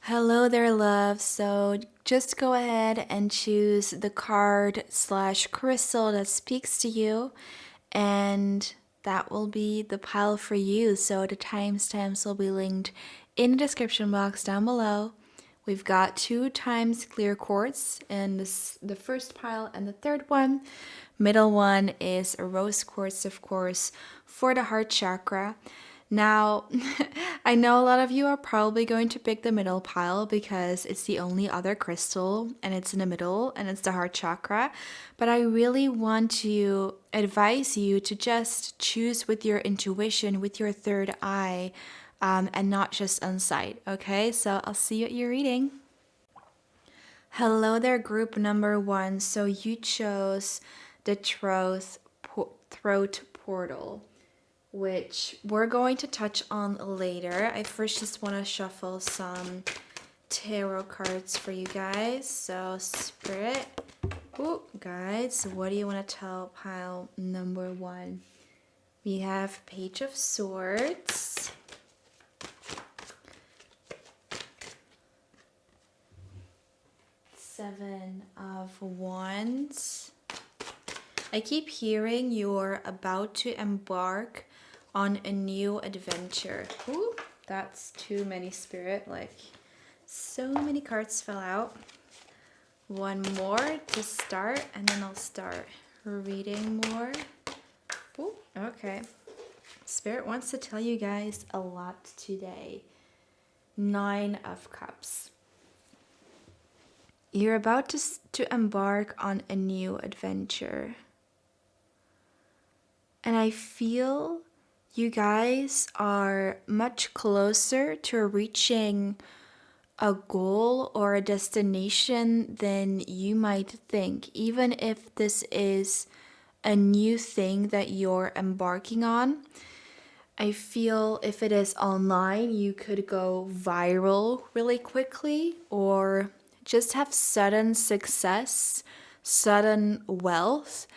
Hello there, love. So just go ahead and choose the card slash crystal that speaks to you, and that will be the pile for you. So the timestamps will be linked in the description box down below. We've got 2 times clear quartz in the first pile and the third one. Middle one is a rose quartz, of course, for the heart chakra. Now, I know a lot of you are probably going to pick the middle pile because it's the only other crystal and it's in the middle and it's the heart chakra. But I really want to advise you to just choose with your intuition, with your third eye, and not just on sight. Okay, so I'll see you at your reading. Hello there, group number 1. So you chose the throat portal, which we're going to touch on later. I first just want to shuffle some tarot cards for you guys. So Spirit, guys, what do you want to tell pile number 1? We have Page of Swords, Seven of Wands. I keep hearing you're about to embark on a new adventure. Ooh, that's too many, Spirit. Like, so many cards fell out. One more to start, and then I'll start reading more. Ooh, okay. Spirit wants to tell you guys a lot today. 9 of Cups. You're about to embark on a new adventure. And I feel you guys are much closer to reaching a goal or a destination than you might think, even if this is a new thing that you're embarking on. I feel if it is online, you could go viral really quickly or just have sudden success, sudden wealth.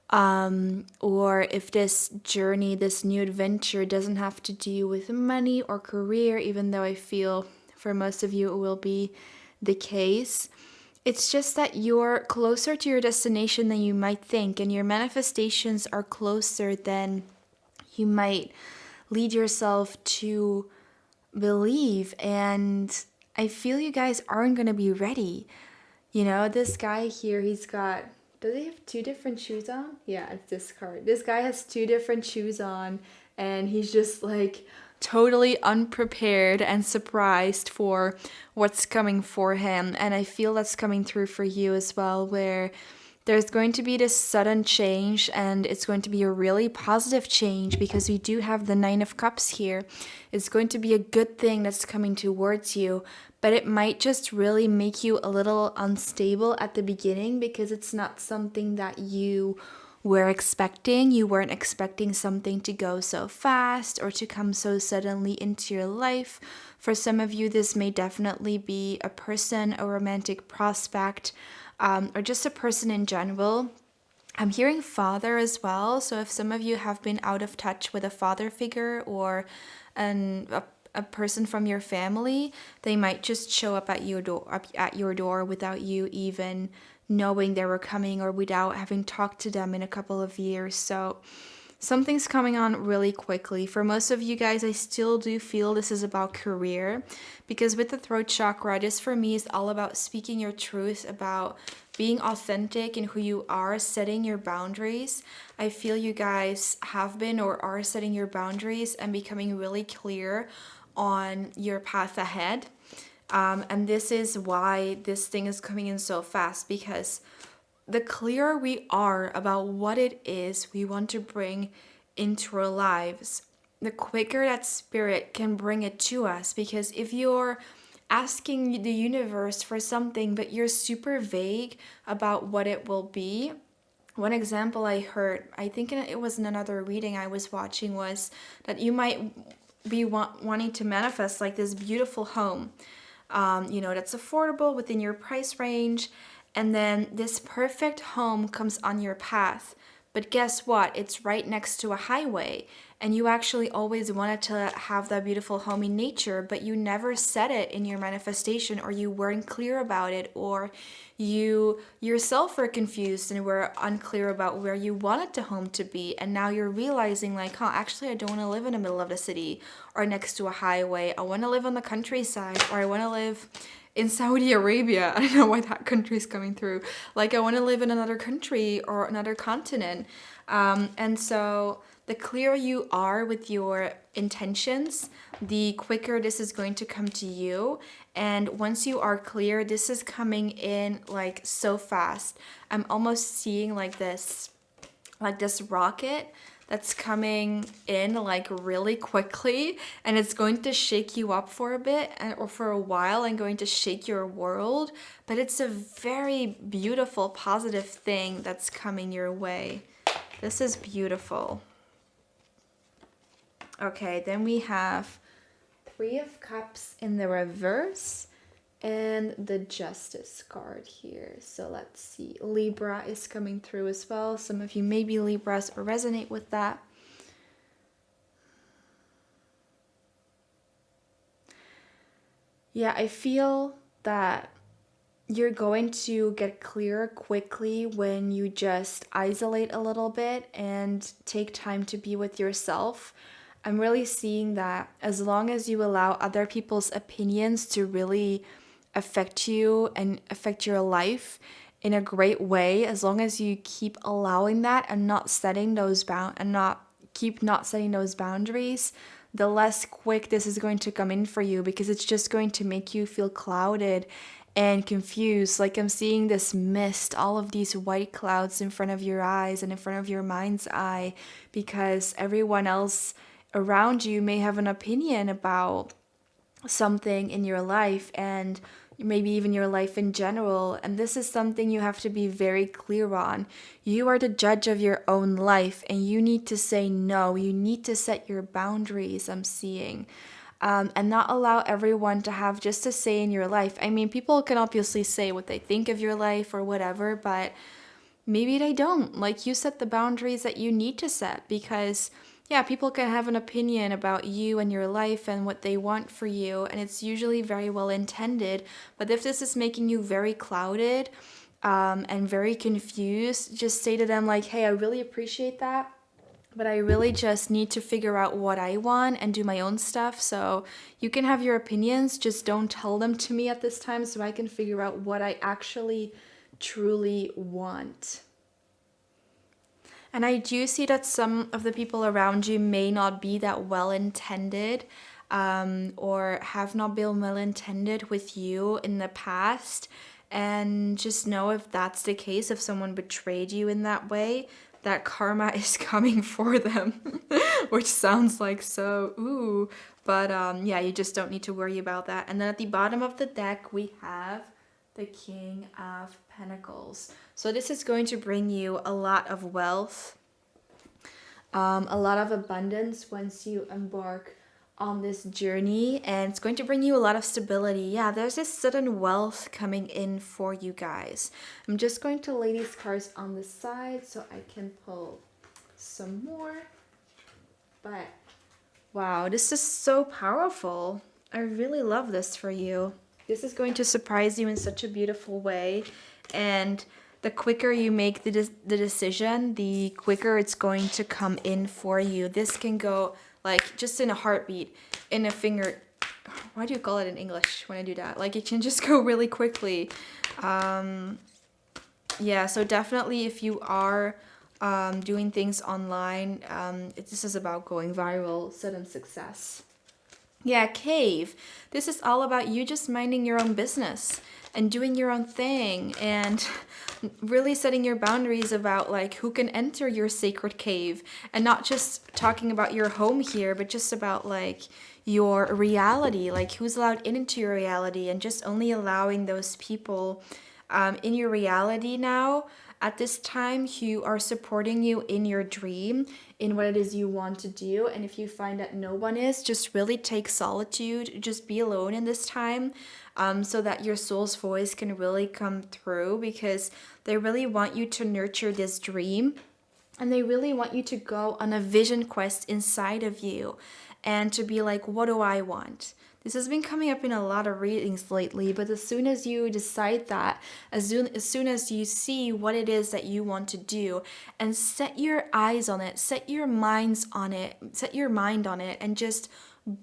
Or if this journey, this new adventure doesn't have to do with money or career, even though I feel for most of you it will be the case. It's just that you're closer to your destination than you might think, and your manifestations are closer than you might lead yourself to believe. And I feel you guys aren't going to be ready. You know, this guy here, he's got... Does he have 2 different shoes on? Yeah, it's this card. This guy has 2 different shoes on, and he's just like totally unprepared and surprised for what's coming for him. And I feel that's coming through for you as well, where there's going to be this sudden change, and it's going to be a really positive change because we do have the 9 of Cups here. It's going to be a good thing that's coming towards you, but it might just really make you a little unstable at the beginning because it's not something that you were expecting. You weren't expecting something to go so fast or to come so suddenly into your life. For some of you, this may definitely be a person, a romantic prospect, or just a person in general. I'm hearing father as well. So if some of you have been out of touch with a father figure or a person from your family, they might just show up at your door without you even knowing they were coming or without having talked to them in a couple of years. So something's coming on really quickly. For most of you guys, I still do feel this is about career, because with the throat chakra, this for me is all about speaking your truth, about being authentic in who you are, setting your boundaries. I feel you guys have been or are setting your boundaries and becoming really clear on your path ahead. And this is why this thing is coming in so fast, because the clearer we are about what it is we want to bring into our lives, the quicker that spirit can bring it to us. Because if you're asking the universe for something but you're super vague about what it will be, one example I heard, I think it was in another reading I was watching, was that you might be wanting to manifest like this beautiful home, that's affordable within your price range. And then this perfect home comes on your path, but guess what? It's right next to a highway. And you actually always wanted to have that beautiful home in nature, but you never said it in your manifestation, or you weren't clear about it, or you yourself were confused and were unclear about where you wanted the home to be. And now you're realizing, like, actually, I don't want to live in the middle of the city or next to a highway. I want to live on the countryside, or I want to live in Saudi Arabia. I don't know why that country is coming through. Like, I want to live in another country or another continent. And so the clearer you are with your intentions, the quicker this is going to come to you. And once you are clear, this is coming in like so fast. I'm almost seeing like this rocket that's coming in like really quickly, and it's going to shake you up for a bit or for a while and going to shake your world. But it's a very beautiful, positive thing that's coming your way. This is beautiful. Okay, then we have Three of Cups in the reverse and the Justice card here. So let's see. Libra is coming through as well. Some of you may be Libras or resonate with that. Yeah, I feel that you're going to get clearer quickly when you just isolate a little bit and take time to be with yourself. I'm really seeing that as long as you allow other people's opinions to really affect you and affect your life in a great way, as long as you keep allowing that and not setting those not setting those boundaries, the less quick this is going to come in for you, because it's just going to make you feel clouded and confused. Like, I'm seeing this mist, all of these white clouds in front of your eyes and in front of your mind's eye, because everyone else around you may have an opinion about something in your life, and maybe even your life in general. And this is something you have to be very clear on. You are the judge of your own life, and you need to say no. You need to set your boundaries, I'm seeing. And not allow everyone to have just a say in your life. I mean, people can obviously say what they think of your life or whatever, but maybe they don't. Like, you set the boundaries that you need to set, because yeah, people can have an opinion about you and your life and what they want for you, and it's usually very well intended. But if this is making you very clouded and very confused, just say to them, like, hey, I really appreciate that, but I really just need to figure out what I want and do my own stuff. So you can have your opinions, just don't tell them to me at this time, so I can figure out what I actually truly want. And I do see that some of the people around you may not be that well intended, or have not been well intended with you in the past. And just know, if that's the case, if someone betrayed you in that way, that karma is coming for them, which sounds like so, ooh. But yeah, you just don't need to worry about that. And then at the bottom of the deck, we have the King of Pentacles. So this is going to bring you a lot of wealth, a lot of abundance once you embark on this journey, and it's going to bring you a lot of stability. Yeah, there's this sudden wealth coming in for you guys. I'm just going to lay these cards on the side so I can pull some more. But wow, this is so powerful. I really love this for you. This is going to surprise you in such a beautiful way, and the quicker you make the decision, the quicker it's going to come in for you. This can go like just in a heartbeat, in a finger. Why do you call it in English when I do that? Like, it can just go really quickly. Yeah, so definitely if you are doing things online, this is about going viral, sudden success. Yeah, cave. This is all about you just minding your own business and doing your own thing, and really setting your boundaries about like who can enter your sacred cave, and not just talking about your home here, but just about like your reality, like who's allowed into your reality, and just only allowing those people in your reality now at this time who are supporting you in your dream, in what it is you want to do. And if you find that no one is, just really take solitude, just be alone in this time, so that your soul's voice can really come through, because they really want you to nurture this dream And they really want you to go on a vision quest inside of you and to be like, what do I want? This has been coming up in a lot of readings lately, but as soon as you decide that, as soon as you see what it is that you want to do and set your eyes on it, set your minds on it, set your mind on it, and just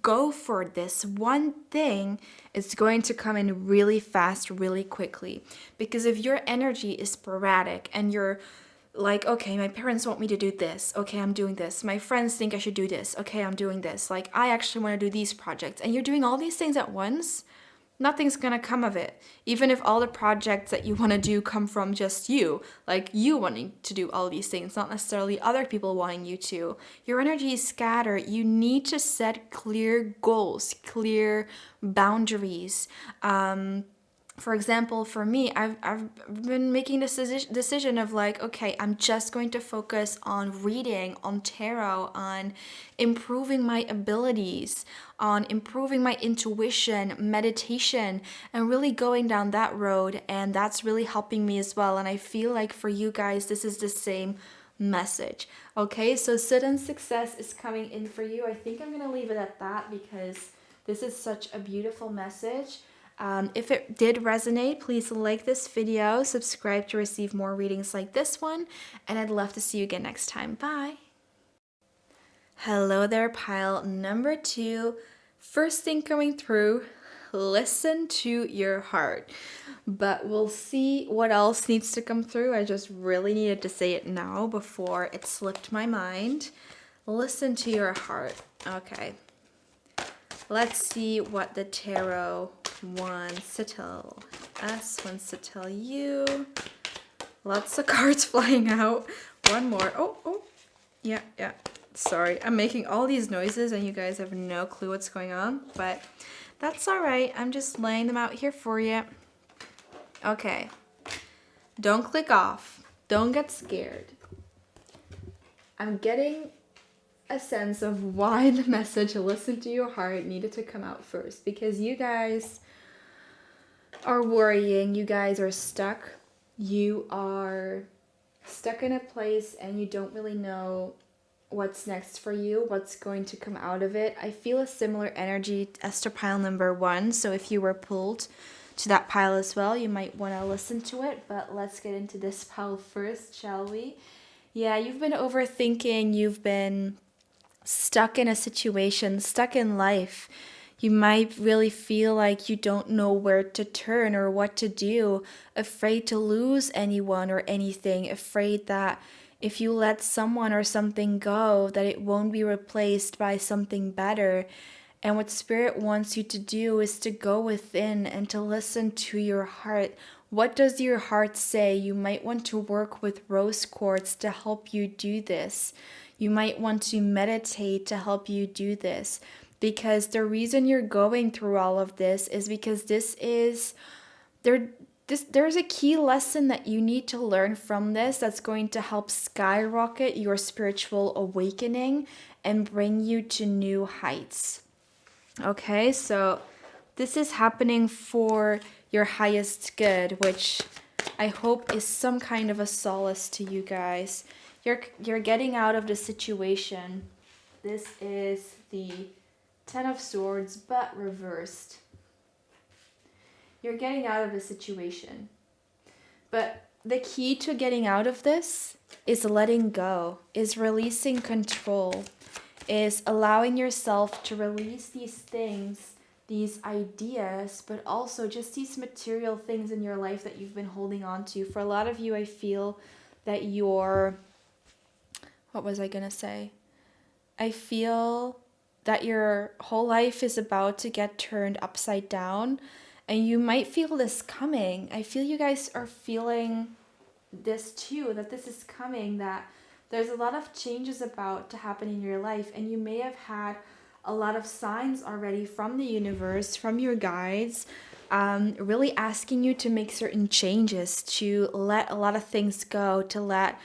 go for this one thing, it's going to come in really fast, really quickly. Because if your energy is sporadic and you're like, okay, my parents want me to do this. Okay, I'm doing this. My friends think I should do this. Okay, I'm doing this. Like, I actually want to do these projects. And you're doing all these things at once, nothing's gonna come of it. Even if all the projects that you want to do come from just you, like you wanting to do all these things, not necessarily other people wanting you to. Your energy is scattered. You need to set clear goals, clear boundaries. For example, for me, I've been making this decision of like, okay, I'm just going to focus on reading, on tarot, on improving my abilities, on improving my intuition, meditation, and really going down that road. And that's really helping me as well. And I feel like for you guys, this is the same message. Okay, so sudden success is coming in for you. I think I'm going to leave it at that because this is such a beautiful message. If it did resonate, please like this video, subscribe to receive more readings like this one, and I'd love to see you again next time. Bye! Hello there, pile number 2. First thing coming through, listen to your heart. But we'll see what else needs to come through. I just really needed to say it now before it slipped my mind. Listen to your heart. Okay. Let's see what the tarot wants to tell us, wants to tell you. Lots of cards flying out. One more. Oh. Yeah. Sorry, I'm making all these noises and you guys have no clue what's going on, but that's all right. I'm just laying them out here for you. Okay. Don't click off. Don't get scared. I'm getting a sense of why the message listen to your heart needed to come out first, because you guys are worrying, you guys are stuck, you are stuck in a place and you don't really know what's next for you, what's going to come out of it. I feel a similar energy as to pile number 1, so if you were pulled to that pile as well, you might want to listen to it, but let's get into this pile first, shall we? Yeah, you've been overthinking, you've been stuck in a situation, stuck in life. You might really feel like you don't know where to turn or what to do, afraid to lose anyone or anything, afraid that if you let someone or something go, that it won't be replaced by something better. And what Spirit wants you to do is to go within and to listen to your heart. What does your heart say? You might want to work with rose quartz to help you do this. You might want to meditate to help you do this, because the reason you're going through all of this is because there's a key lesson that you need to learn from this that's going to help skyrocket your spiritual awakening and bring you to new heights. Okay, so this is happening for your highest good, which I hope is some kind of a solace to you guys. You're getting out of the situation. This is the 10 of Swords, but reversed. You're getting out of the situation. But the key to getting out of this is letting go, is releasing control, is allowing yourself to release these things, these ideas, but also just these material things in your life that you've been holding on to. For a lot of you, I feel that I feel that your whole life is about to get turned upside down, and you might feel this coming. I feel you guys are feeling this too, that this is coming, that there's a lot of changes about to happen in your life, and you may have had a lot of signs already from the universe, from your guides, really asking you to make certain changes, to let a lot of things go, to let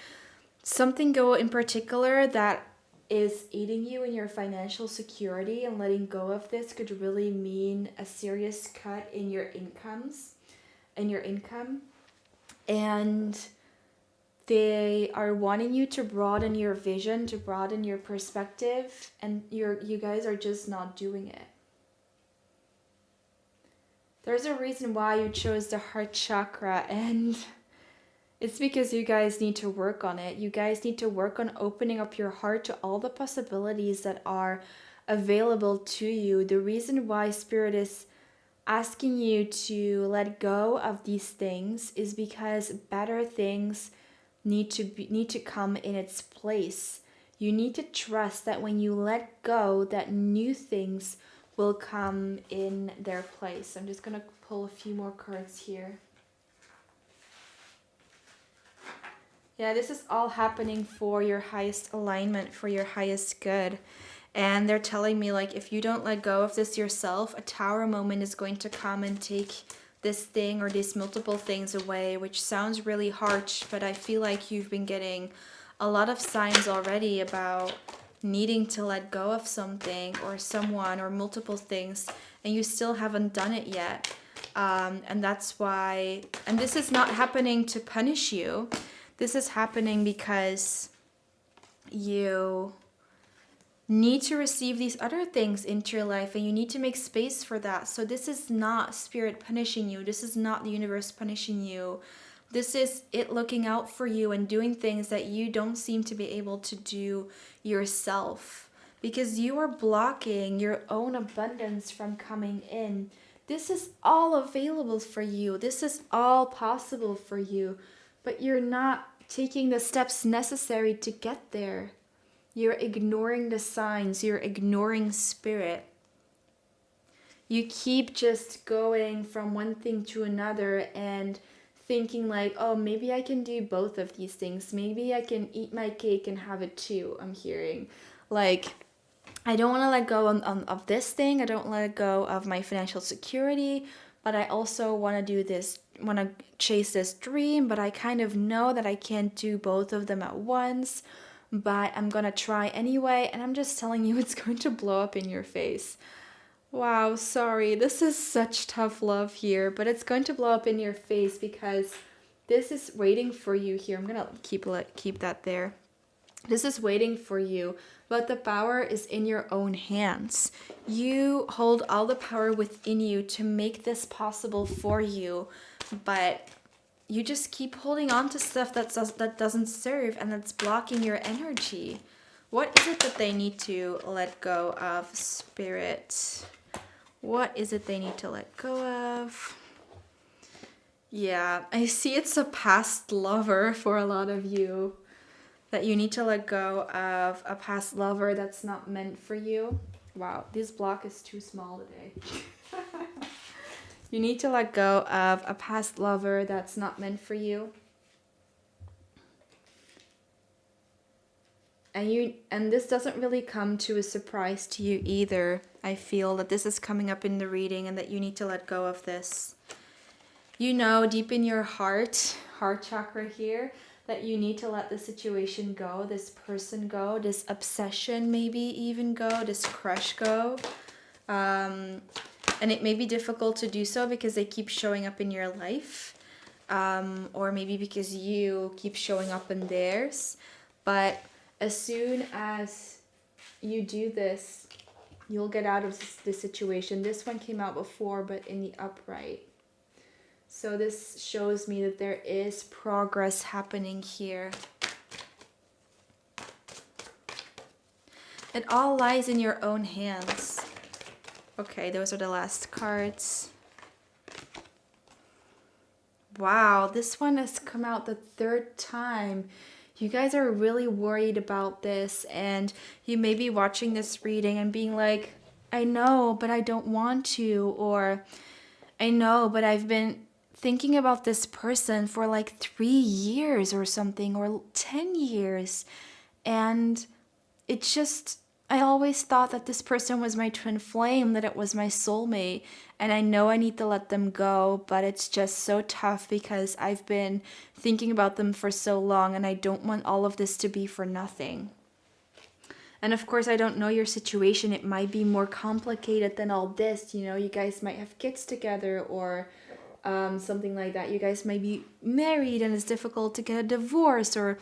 something go in particular that is aiding you in your financial security. And letting go of this could really mean a serious cut in your income. And They are wanting you to broaden your vision, to broaden your perspective, and you guys are just not doing it. There's a reason why you chose the heart chakra, and it's because you guys need to work on it. You guys need to work on opening up your heart to all the possibilities that are available to you. The reason why Spirit is asking you to let go of these things is because better things need to come in its place. You need to trust that when you let go, that new things will come in their place. I'm just gonna pull a few more cards here. Yeah, this is all happening for your highest alignment, for your highest good. And they're telling me, like, if you don't let go of this yourself, a tower moment is going to come and take this thing or these multiple things away, which sounds really harsh, but I feel like you've been getting a lot of signs already about needing to let go of something or someone or multiple things, and you still haven't done it yet. And that's why, and this is not happening to punish you. This is happening because you need to receive these other things into your life, and you need to make space for that. So this is not Spirit punishing you. This is not the universe punishing you. This is it looking out for you and doing things that you don't seem to be able to do yourself, because you are blocking your own abundance from coming in. This is all available for you. This is all possible for you, but you're not taking the steps necessary to get there. You're ignoring the signs. You're ignoring Spirit. You keep just going from one thing to another and thinking like, oh, maybe I can do both of these things. Maybe I can eat my cake and have it too, I'm hearing. Like, I don't want to let go of this thing. I don't let go of my financial security, but I also want to do this, want to chase this dream, but I kind of know that I can't do both of them at once. But I'm gonna try anyway, and I'm just telling you, it's going to blow up in your face. Wow, sorry, this is such tough love here, but it's going to blow up in your face because this is waiting for you here. I'm gonna keep that there. This is waiting for you, but the power is in your own hands. You hold all the power within you to make this possible for you, but you just keep holding on to stuff that doesn't serve and that's blocking your energy. What is it that they need to let go of, Spirit? What is it they need to let go of? Yeah, I see it's a past lover for a lot of you. That you need to let go of a past lover that's not meant for you. Wow, this block is too small today. You need to let go of a past lover that's not meant for you. And this doesn't really come to a surprise to you either. I feel that this is coming up in the reading and that you need to let go of this. You know deep in your heart chakra here, that you need to let the situation go, this person go, this obsession maybe even go, this crush go. And it may be difficult to do so because they keep showing up in your life, or maybe because you keep showing up in theirs. But as soon as you do this, you'll get out of this situation. This one came out before, but in the upright. So this shows me that there is progress happening here. It all lies in your own hands. Okay, those are the last cards. Wow, this one has come out the third time. You guys are really worried about this, and you may be watching this reading and being like, I know, but I don't want to, or I know, but I've been thinking about this person for like 3 years or something, or 10 years, and it's just, I always thought that this person was my twin flame, that it was my soulmate, and I know I need to let them go, but it's just so tough because I've been thinking about them for so long, and I don't want all of this to be for nothing. And of course, I don't know your situation. It might be more complicated than all this. You know, you guys might have kids together, or something like that. You guys might be married and it's difficult to get a divorce, or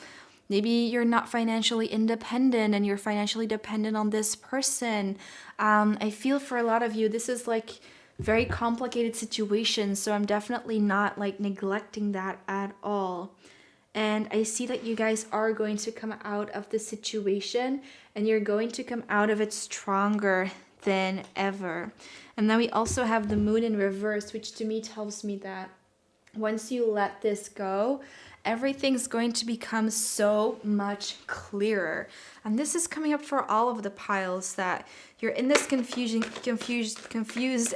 maybe you're not financially independent and you're financially dependent on this person. I feel for a lot of you, this is like very complicated situation. So I'm definitely not like neglecting that at all. And I see that you guys are going to come out of the situation and you're going to come out of it stronger than ever. And then we also have the moon in reverse, which to me tells me that once you let this go, everything's going to become so much clearer. And this is coming up for all of the piles, that you're in this confused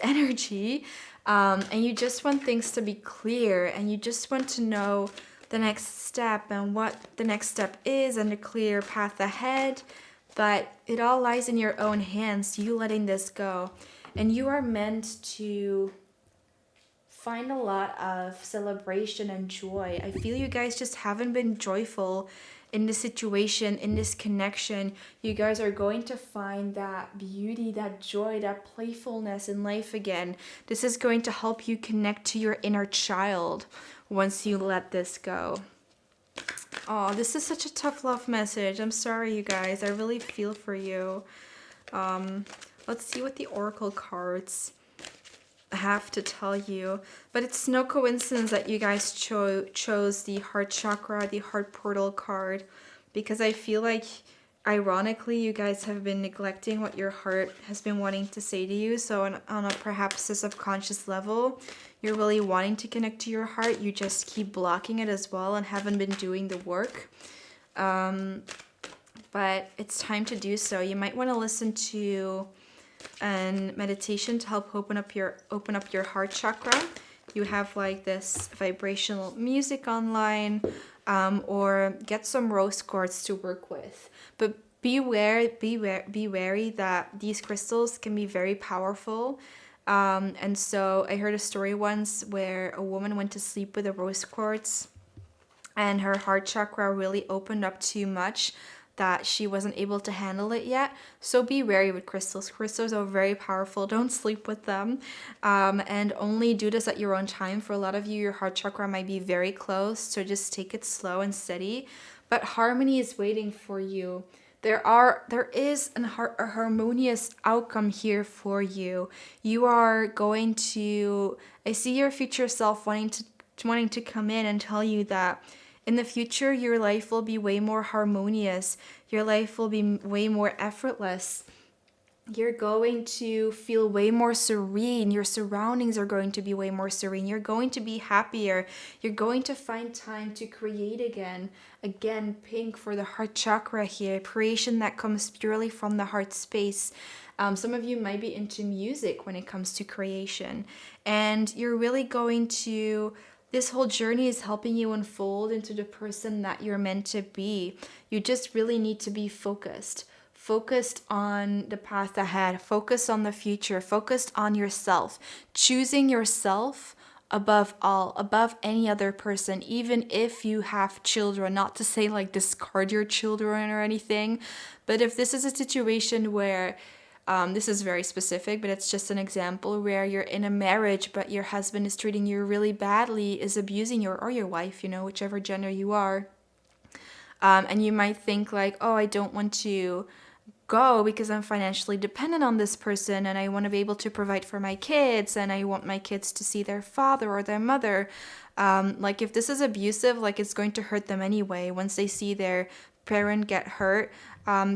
energy, and you just want things to be clear, and you just want to know the next step and what the next step is and a clear path ahead. But it all lies in your own hands, you letting this go. And you are meant to find a lot of celebration and joy. I feel you guys just haven't been joyful in this situation, in this connection. You guys are going to find that beauty, that joy, that playfulness in life again. This is going to help you connect to your inner child once you let this go. Oh, this is such a tough love message. I'm sorry, you guys. I really feel for you. Let's see what the oracle cards have to tell you. But it's no coincidence that you guys chose the heart chakra, the heart portal card, because I feel like ironically you guys have been neglecting what your heart has been wanting to say to you. So on a perhaps a subconscious level, you're really wanting to connect to your heart. You just keep blocking it as well and haven't been doing the work. But it's time to do so. You might want to listen to and meditation to help open up your heart chakra. You have like this vibrational music online, or get some rose quartz to work with. But be wary that these crystals can be very powerful. And so I heard a story once where a woman went to sleep with a rose quartz and her heart chakra really opened up too much that she wasn't able to handle it yet. So be wary with crystals. Crystals are very powerful. Don't sleep with them. And only do this at your own time. For a lot of you, your heart chakra might be very close, so just take it slow and steady. But harmony is waiting for you. There is a harmonious outcome here for you. You are going to, I see your future self wanting to come in and tell you that in the future, your life will be way more harmonious. Your life will be way more effortless. You're going to feel way more serene. Your surroundings are going to be way more serene. You're going to be happier. You're going to find time to create again. Again, pink for the heart chakra here. Creation that comes purely from the heart space. Some of you might be into music when it comes to creation. And you're really going to... This whole journey is helping you unfold into the person that you're meant to be. You just really need to be focused. Focused on the path ahead. Focused on the future. Focused on yourself. Choosing yourself above all, above any other person, even if you have children. Not to say like discard your children or anything, but if this is a situation where this is very specific, but it's just an example where you're in a marriage, but your husband is treating you really badly, is abusing you, or your wife, whichever gender you are. And you might think like, oh, I don't want to go because I'm financially dependent on this person and I want to be able to provide for my kids and I want my kids to see their father or their mother. Like if this is abusive, like it's going to hurt them anyway. Once they see their parent get hurt,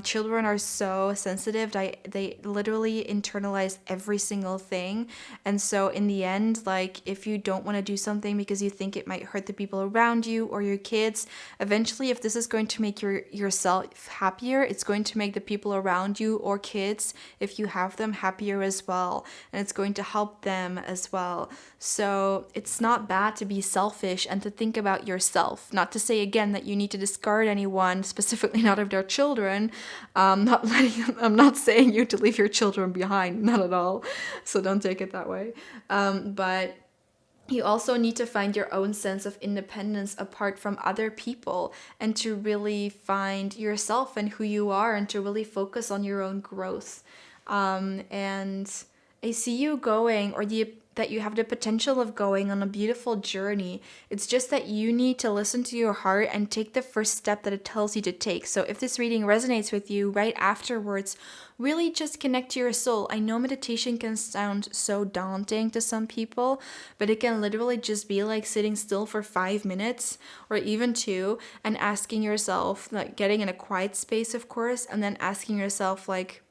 children are so sensitive. They literally internalize every single thing. And so in the end, like if you don't want to do something because you think it might hurt the people around you or your kids, eventually if this is going to make yourself happier, it's going to make the people around you or kids, if you have them, happier as well. And it's going to help them as well. So it's not bad to be selfish and to think about yourself. Not to say again that you need to discard anyone, specifically not if they're children. I'm not saying you to leave your children behind, not at all. So don't take it that way. But you also need to find your own sense of independence apart from other people and to really find yourself and who you are and to really focus on your own growth. And I see you going, or that you have the potential of going on a beautiful journey. It's just that you need to listen to your heart and take the first step that it tells you to take. So if this reading resonates with you, right afterwards, really just connect to your soul. I know meditation can sound so daunting to some people, but it can literally just be like sitting still for 5 minutes or even 2 and asking yourself, like getting in a quiet space, of course, and then asking yourself, like,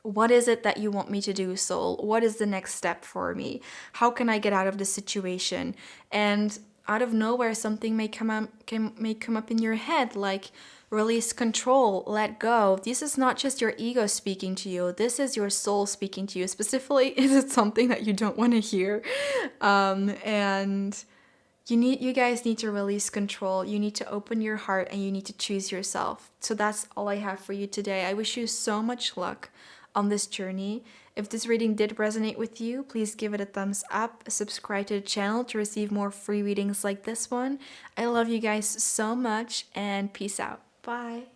what is it that you want me to do, soul? What is the next step for me? How can I get out of this situation? And out of nowhere, something may come up in your head, like release control, let go. This is not just your ego speaking to you. This is your soul speaking to you. Specifically, is it something that you don't want to hear? And you guys need to release control. You need to open your heart and you need to choose yourself. So that's all I have for you today. I wish you so much luck on this journey. If this reading did resonate with you, please give it a thumbs up, subscribe to the channel to receive more free readings like this one. I love you guys so much, and peace out. Bye.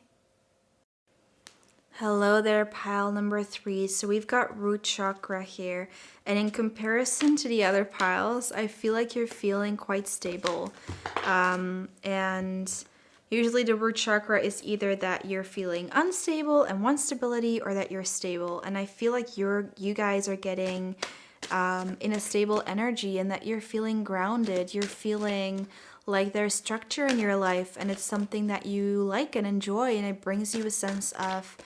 Hello there, pile number 3. So we've got root chakra here, and in comparison to the other piles, I feel like you're feeling quite stable. And usually the root chakra is either that you're feeling unstable and want stability, or that you're stable. And I feel like you guys are getting in a stable energy, and that you're feeling grounded. You're feeling like there's structure in your life, and it's something that you like and enjoy, and it brings you a sense of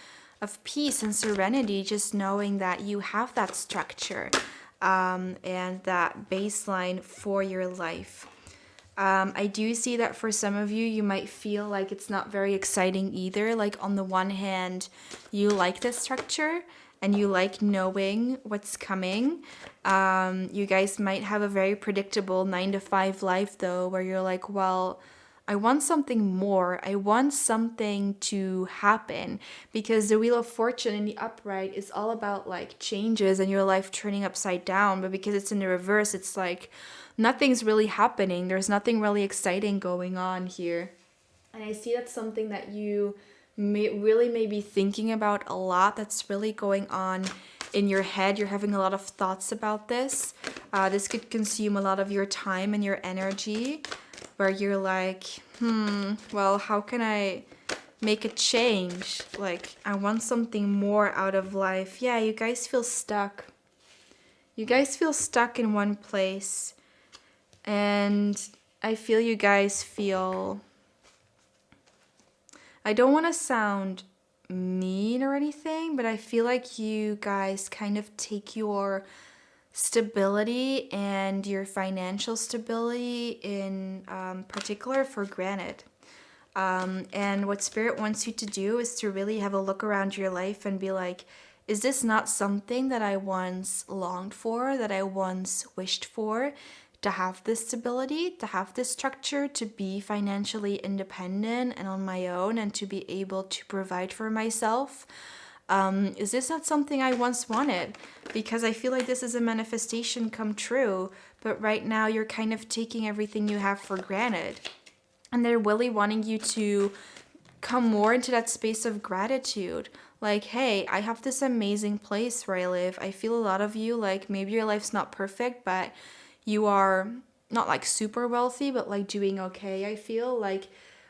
peace and serenity, just knowing that you have that structure and that baseline for your life. I do see that for some of you, you might feel like it's not very exciting either. Like on the one hand, you like the structure and you like knowing what's coming. You guys might have a very predictable 9-to-5 life though, where you're like, well, I want something more. I want something to happen, because the Wheel of Fortune in the upright is all about like changes and your life turning upside down. But because it's in the reverse, it's like nothing's really happening. There's nothing really exciting going on here. And I see that's something that you may be thinking about a lot. That's really going on in your head. You're having a lot of thoughts about this. This could consume a lot of your time and your energy, where you're like, well, how can I make a change? Like, I want something more out of life. Yeah, you guys feel stuck. You guys feel stuck in one place. And I feel you guys feel, I don't want to sound mean or anything, but I feel like you guys kind of take your stability and your financial stability in particular for granted. And what Spirit wants you to do is to really have a look around your life and be like, is this not something that I once longed for, that I once wished for? To have this stability, to have this structure, to be financially independent and on my own, and to be able to provide for myself. Is this not something I once wanted? Because I feel like this is a manifestation come true, but right now you're kind of taking everything you have for granted. And they're really wanting you to come more into that space of gratitude. Like, hey, I have this amazing place where I live. I feel a lot of you, like maybe your life's not perfect, but you are not like super wealthy, but like doing okay. I feel like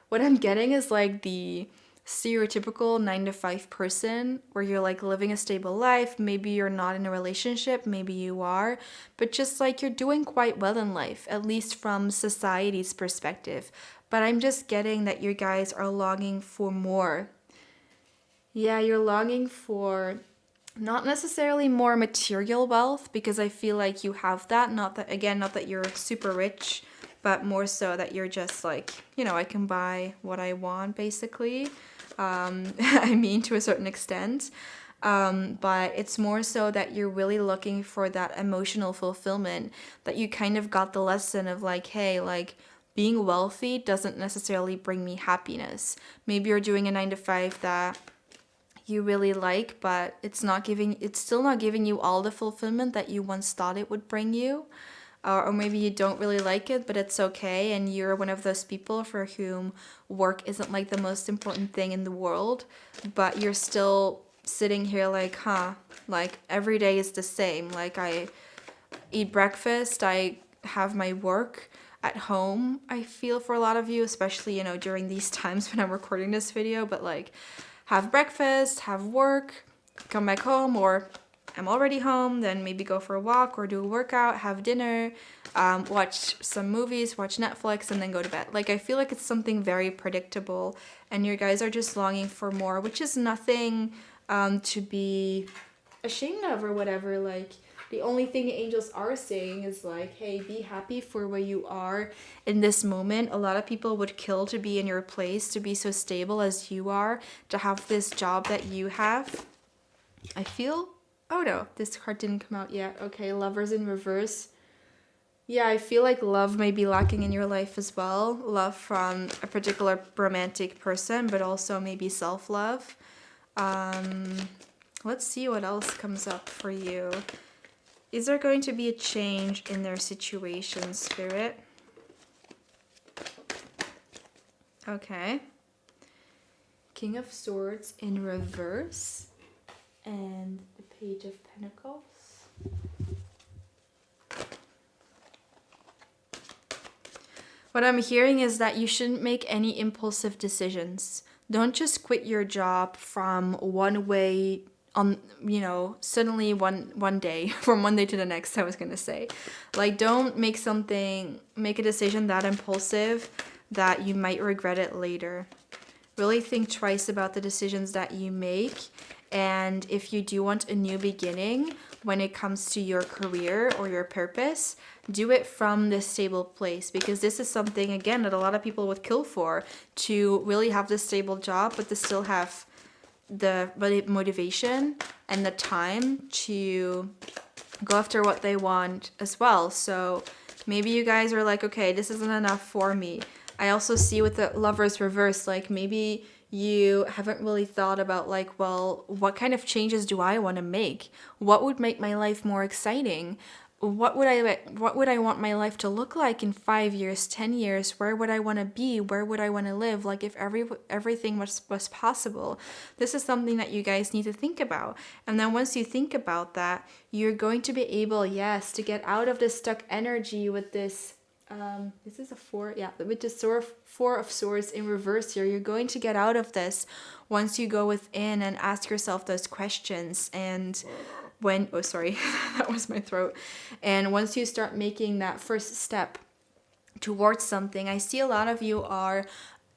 what I'm getting is like the stereotypical 9-to-5 person where you're like living a stable life. Maybe you're not in a relationship, maybe you are, but just like you're doing quite well in life, at least from society's perspective. But I'm just getting that you guys are longing for more. Yeah, you're longing for not necessarily more material wealth, because I feel like you have that. Not that you're super rich, but more so that you're just like, I can buy what I want, basically. I mean, to a certain extent. But it's more so that you're really looking for that emotional fulfillment, that you kind of got the lesson of like, hey, like being wealthy doesn't necessarily bring me happiness. Maybe you're doing a 9-to-5 that you really like, but it's still not giving you all the fulfillment that you once thought it would bring you. Or maybe you don't really like it, but it's okay, and you're one of those people for whom work isn't like the most important thing in the world, but you're still sitting here like, like every day is the same. Like I eat breakfast, I have my work at home. I feel for a lot of you, especially, during these times when I'm recording this video, but like have breakfast, have work, come back home, or I'm already home, then maybe go for a walk or do a workout, have dinner, watch some movies, watch Netflix, and then go to bed. Like, I feel like it's something very predictable, and you guys are just longing for more, which is nothing to be ashamed of or whatever. Like, the only thing the angels are saying is like, hey, be happy for where you are in this moment. A lot of people would kill to be in your place, to be so stable as you are, to have this job that you have. I feel, oh no, this card didn't come out yet. Okay, Lovers in reverse. Yeah, I feel like love may be lacking in your life as well. Love from a particular romantic person, but also maybe self-love. Let's see what else comes up for you. Is there going to be a change in their situation, Spirit? Okay. King of Swords in reverse. And the Page of Pentacles. What I'm hearing is that you shouldn't make any impulsive decisions. Don't just quit your job from one way on, suddenly one day, from one day to the next, I was going to say. Like, don't make a decision that impulsive that you might regret it later. Really think twice about the decisions that you make. And if you do want a new beginning when it comes to your career or your purpose, do it from this stable place, because this is something, again, that a lot of people would kill for, to really have this stable job, but to still have the motivation and the time to go after what they want as well. So maybe you guys are like, okay, this isn't enough for me. I also see with the Lovers reverse, like maybe you haven't really thought about like, well, what kind of changes do I want to make? What would make my life more exciting? What would I want my life to look like in 5 years, 10 years? Where would I want to be? Where would I want to live? Like, if everything was possible. This is something that you guys need to think about. And then once you think about that, you're going to be able, yes, to get out of this stuck energy with this. This is a 4, yeah, with the 4 of Swords in reverse here. You're going to get out of this once you go within and ask yourself those questions. And that was my throat. And once you start making that first step towards something, I see a lot of you are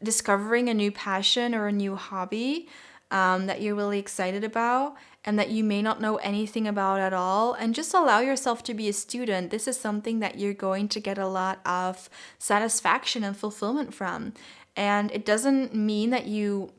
discovering a new passion or a new hobby that you're really excited about and that you may not know anything about at all. And just allow yourself to be a student. This is something that you're going to get a lot of satisfaction and fulfillment from. And it doesn't mean that you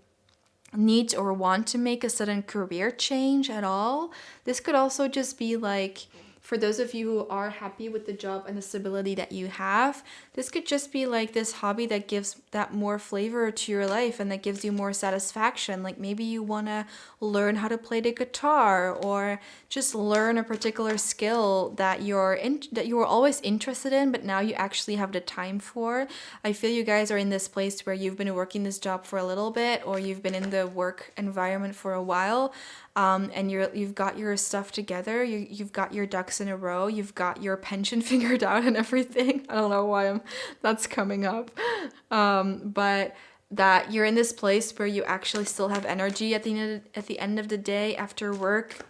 need or want to make a sudden career change at all. This could also just be like, for those of you who are happy with the job and the stability that you have, this could just be like this hobby that gives that more flavor to your life and that gives you more satisfaction. Like maybe you want to learn how to play the guitar, or just learn a particular skill that you were always interested in, but now you actually have the time for. I feel you guys are in this place where you've been working this job for a little bit, or you've been in the work environment for a while. And you've got your stuff together, you've got your ducks in a row, you've got your pension figured out and everything. I don't know why that's coming up, but that you're in this place where you actually still have energy at the end of the day after work,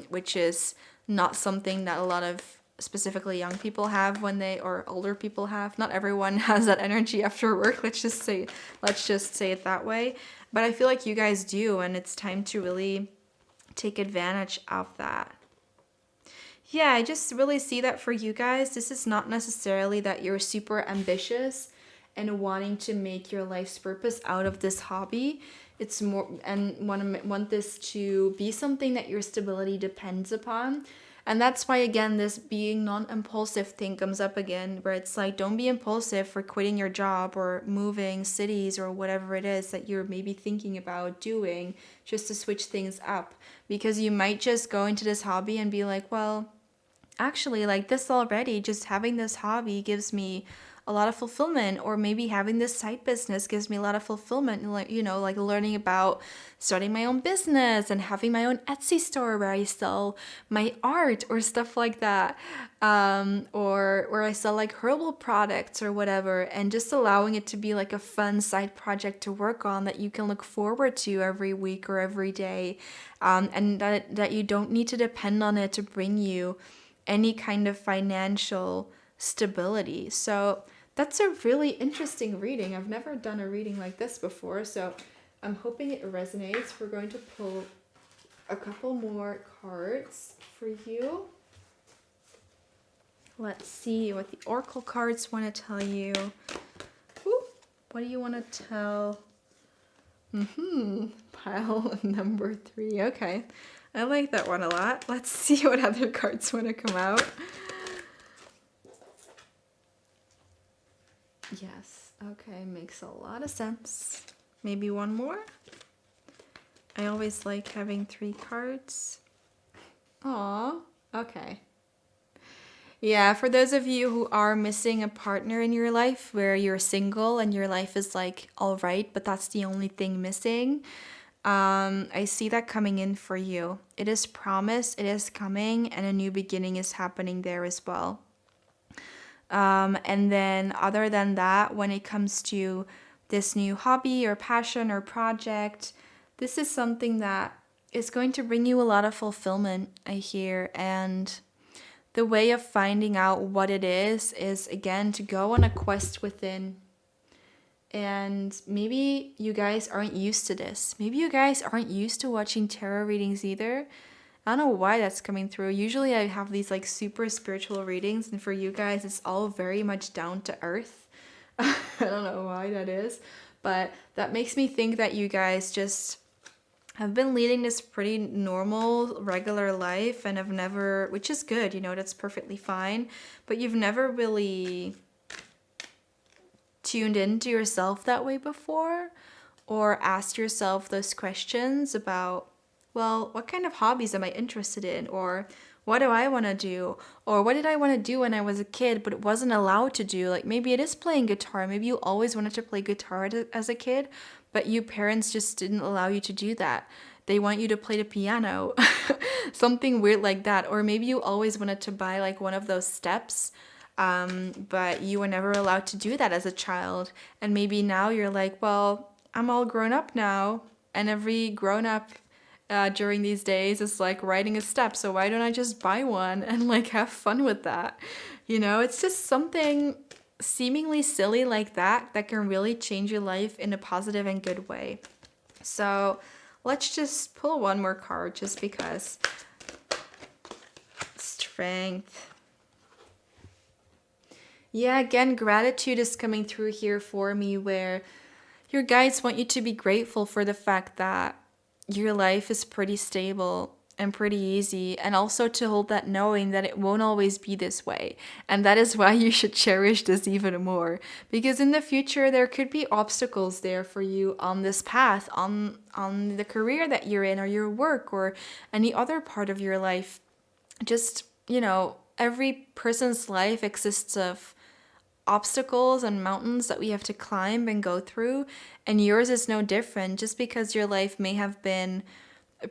which is not something that a lot of specifically young people have or older people have. Not everyone has that energy after work. Let's just say it that way. But I feel like you guys do, and it's time to really take advantage of that. Yeah, I just really see that for you guys. This is not necessarily that you're super ambitious and wanting to make your life's purpose out of this hobby. It's more, and want this to be something that your stability depends upon. And that's why, again, this being non-impulsive thing comes up again, where it's like, don't be impulsive for quitting your job or moving cities or whatever it is that you're maybe thinking about doing just to switch things up. Because you might just go into this hobby and be like, well, actually, like this already, just having this hobby gives me a lot of fulfillment, or maybe having this side business gives me a lot of fulfillment, like, like learning about starting my own business and having my own Etsy store where I sell my art or stuff like that, or where I sell like herbal products or whatever, and just allowing it to be like a fun side project to work on that you can look forward to every week or every day, and that you don't need to depend on it to bring you any kind of financial stability. So that's a really interesting reading. I've never done a reading like this before, so I'm hoping it resonates. We're going to pull a couple more cards for you. Let's see what the oracle cards want to tell you. Ooh, what do you want to tell? Pile number 3. Okay. I like that one a lot. Let's see what other cards want to come out. Yes. Okay. Makes a lot of sense. Maybe one more? I always like having 3 cards. Aw. Okay. Yeah, for those of you who are missing a partner in your life, where you're single and your life is like all right, but that's the only thing missing, I see that coming in for you. It is promised, it is coming, and a new beginning is happening there as well. And then other than that, when it comes to this new hobby or passion or project, this is something that is going to bring you a lot of fulfillment, I hear. And the way of finding out what it is again to go on a quest within. And maybe you guys aren't used to this. Maybe you guys aren't used to watching tarot readings either. I don't know why that's coming through. Usually I have these like super spiritual readings, and for you guys it's all very much down to earth. I don't know why that is, but that makes me think that you guys just have been leading this pretty normal, regular life and have never, which is good, that's perfectly fine, but you've never really tuned into yourself that way before, or asked yourself those questions about, well, what kind of hobbies am I interested in? Or what do I want to do? Or what did I want to do when I was a kid but wasn't allowed to do? Like maybe it is playing guitar. Maybe you always wanted to play guitar as a kid, but your parents just didn't allow you to do that. They want you to play the piano. Something weird like that. Or maybe you always wanted to buy like one of those steps, but you were never allowed to do that as a child. And maybe now you're like, well, I'm all grown up now, and every grown up during these days is like riding a step, so why don't I just buy one and like have fun with that? It's just something seemingly silly like that can really change your life in a positive and good way. So let's just pull one more card just because. Strength. Yeah, again, gratitude is coming through here for me, where your guides want you to be grateful for the fact that your life is pretty stable and pretty easy, and also to hold that knowing that it won't always be this way. And that is why you should cherish this even more, because in the future there could be obstacles there for you on this path, on the career that you're in, or your work, or any other part of your life. Just, every person's life exists of obstacles and mountains that we have to climb and go through, and yours is no different. Just because your life may have been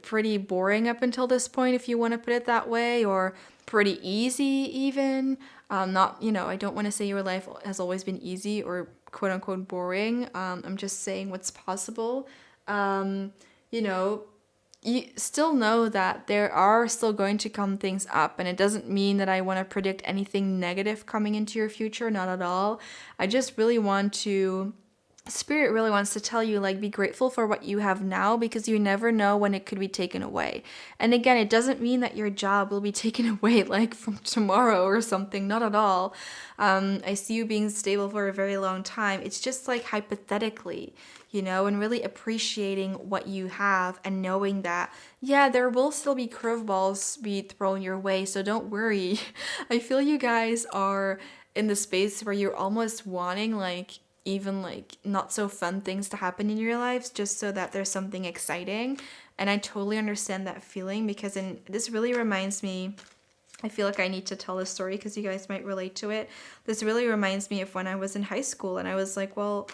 pretty boring up until this point, if you want to put it that way, or pretty easy even, not, I don't want to say your life has always been easy or quote unquote boring. I'm just saying what's possible. You still know that there are still going to come things up, and it doesn't mean that I want to predict anything negative coming into your future, not at all. I just really want to, Spirit really wants to tell you, like, be grateful for what you have now, because you never know when it could be taken away. And again, it doesn't mean that your job will be taken away like from tomorrow or something, not at all. I see you being stable for a very long time. It's just like hypothetically, and really appreciating what you have, and knowing that, yeah, there will still be curveballs be thrown your way, so don't worry. I feel you guys are in the space where you're almost wanting, like, even like not so fun things to happen in your lives, just so that there's something exciting. And I totally understand that feeling, because this really reminds me I feel like I need to tell this story because you guys might relate to it. This really reminds me of when I was in high school and I was like, well,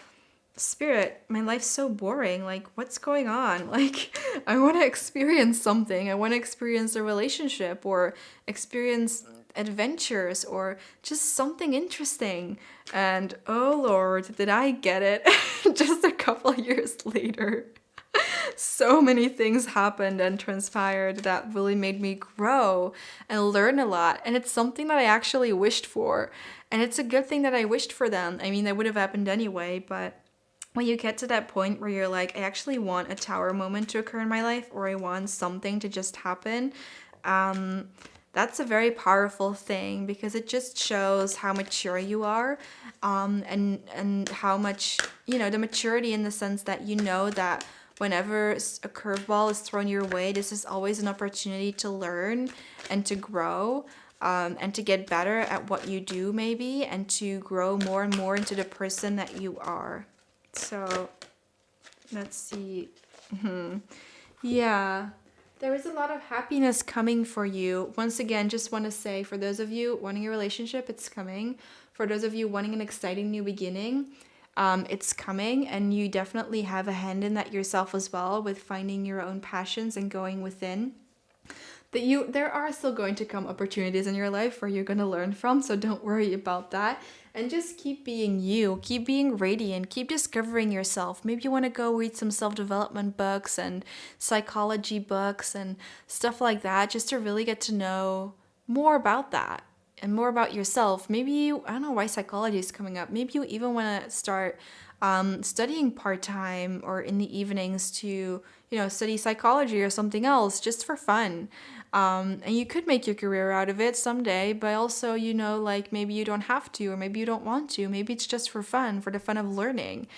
Spirit, my life's so boring. Like, what's going on? Like, I want to experience something. I want to experience a relationship or experience adventures or just something interesting. And oh Lord, did I get it just a couple years later. So many things happened and transpired that really made me grow and learn a lot. And it's something that I actually wished for. And it's a good thing that I wished for them. I mean, that would have happened anyway, but when you get to that point where you're like, I actually want a tower moment to occur in my life, or I want something to just happen, that's a very powerful thing because it just shows how mature you are, and how much, the maturity in the sense that you know that whenever a curveball is thrown your way, this is always an opportunity to learn and to grow. And to get better at what you do maybe, and to grow more and more into the person that you are. So, let's see. Yeah, there is a lot of happiness coming for you. Once again, just want to say, for those of you wanting a relationship, it's coming. For those of you wanting an exciting new beginning, it's coming. And you definitely have a hand in that yourself as well, with finding your own passions and going within. There are still going to come opportunities in your life where you're going to learn from, so don't worry about that. And just keep being you, keep being radiant, keep discovering yourself. Maybe you want to go read some self-development books and psychology books and stuff like that, just to really get to know more about that and more about yourself. Maybe I don't know why psychology is coming up. Maybe you even want to start studying part-time or in the evenings to, study psychology or something else just for fun. And you could make your career out of it someday, but also, like maybe you don't have to, or maybe you don't want to. Maybe it's just for fun, for the fun of learning.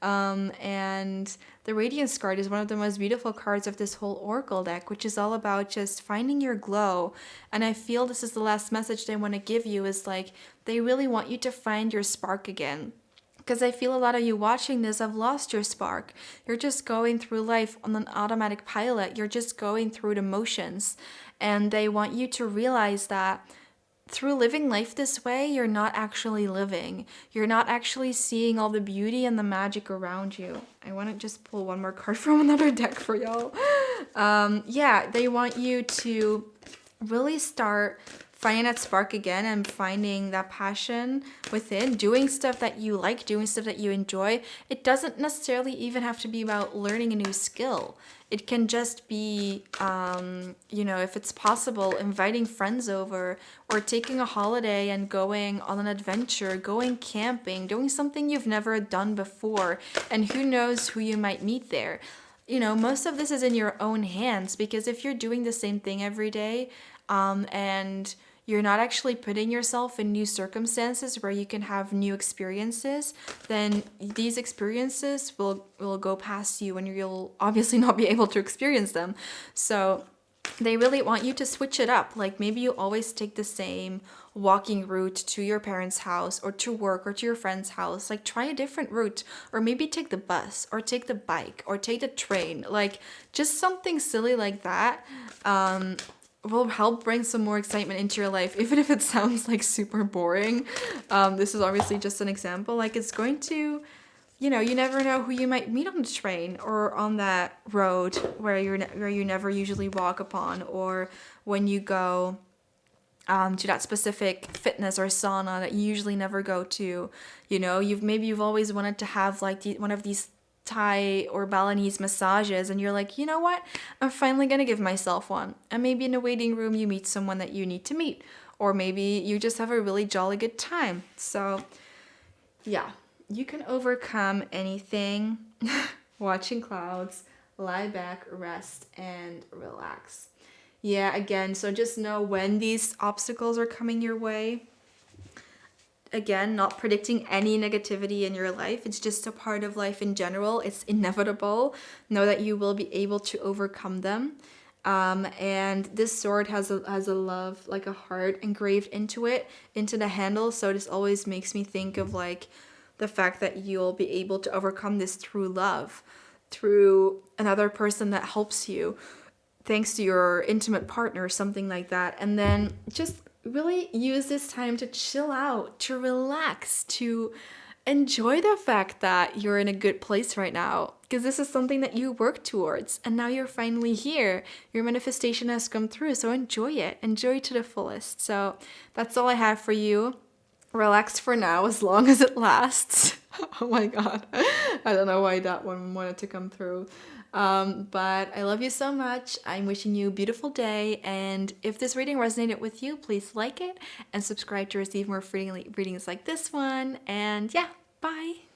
And the Radiance card is one of the most beautiful cards of this whole Oracle deck, which is all about just finding your glow. And I feel this is the last message they want to give you, is like, they really want you to find your spark again. Because I feel a lot of you watching this have lost your spark. You're just going through life on an automatic pilot. You're just going through the motions. And they want you to realize that through living life this way, you're not actually living. You're not actually seeing all the beauty and the magic around you. I want to just pull one more card from another deck for y'all. They want you to really start finding that spark again and finding that passion within, doing stuff that you like, doing stuff that you enjoy. It doesn't necessarily even have to be about learning a new skill. It can just be, if it's possible, inviting friends over, or taking a holiday and going on an adventure, going camping, doing something you've never done before. And who knows who you might meet there. Most of this is in your own hands, because if you're doing the same thing every day, and you're not actually putting yourself in new circumstances where you can have new experiences, then these experiences will go past you and you'll obviously not be able to experience them. So they really want you to switch it up. Like maybe you always take the same walking route to your parents' house or to work or to your friend's house. Like try a different route, or maybe take the bus or take the bike or take the train. Like just something silly like that. Will help bring some more excitement into your life, even if it sounds like super boring. This is obviously just an example. Like it's going to, you never know who you might meet on the train or on that road where you never usually walk upon, or when you go to that specific fitness or sauna that you usually never go to. You've always wanted to have like one of these Thai or Balinese massages, and you're like, you know what, I'm finally gonna give myself one. And maybe in a waiting room you meet someone that you need to meet, or maybe you just have a really jolly good time. So yeah, you can overcome anything. Watching clouds, lie back, rest, and relax. Yeah, again, so just know when these obstacles are coming your way. Again, not predicting any negativity in your life. It's just a part of life in general. It's inevitable. Know that you will be able to overcome them. And this sword has a love, like a heart engraved into it, into the handle. So this always makes me think of like the fact that you'll be able to overcome this through love, through another person that helps you, thanks to your intimate partner or something like that. And then just really use this time to chill out, to relax, to enjoy the fact that you're in a good place right now, because this is something that you work towards and now you're finally here. Your manifestation has come through, so enjoy it. Enjoy it to the fullest. So that's all I have for you. Relax for now as long as it lasts. Oh my god. I don't know why that one wanted to come through. But I love you so much. I'm wishing you a beautiful day. And if this reading resonated with you, please like it and subscribe to receive more free readings like this one. And yeah, bye.